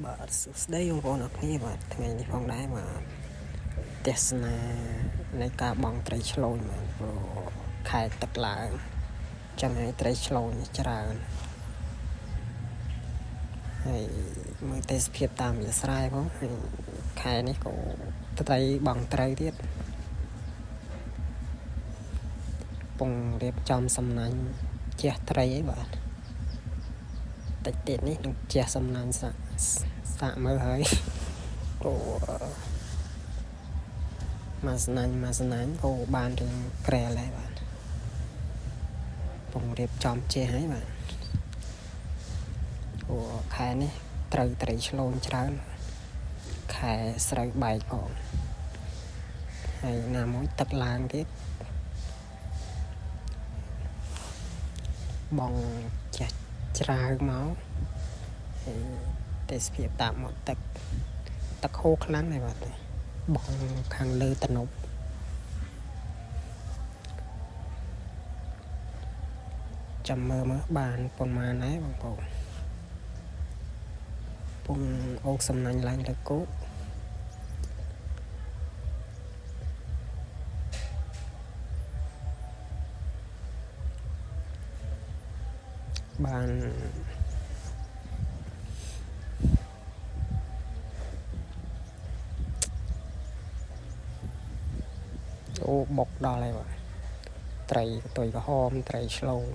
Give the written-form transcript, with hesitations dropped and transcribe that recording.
បាទសួស្តីបងប្អូនអរគ្នាបាទថ្ងៃនេះផងដែរបាទទស្សនានៃការបង់ត្រីឆ្លូញបាទព្រោះខែទឹកឡើងចឹងហើយត្រីឆ្លូញច្រើនហើយមើលទេសភាពតាមវាស្រែផងហើយខែនេះក៏ត្រីបង់ត្រីទៀតពងរៀបចំសំណាញ់ជះត្រីអីបាទតិចទៀតនេះនឹងជះសំណាញ់សាក់មើលហើយក៏មកស្នាញ់ក៏បានរៀងក្រែលហើយបាទពងរៀបចំជះហើយបាទអូខែនេះត្រូវត្រីឆ្លូញច្រើនខែស្រូវបែកផងហើយណាមួយទឹកឡើងទៀតបងចាស់ច្រាវមកហើយទេសភាពតាមមាត់ទឹកហូរខ្លាំងហើយបាទបងខាងលើតំណប់ចាំមើលបានប៉ុន្មានដែរបងប្អូនពងអូកសំណាញ់ឡើងលើគោកបានអូបុកដល់ហើយបាទត្រីទុយក្រហមត្រីឆ្លូញ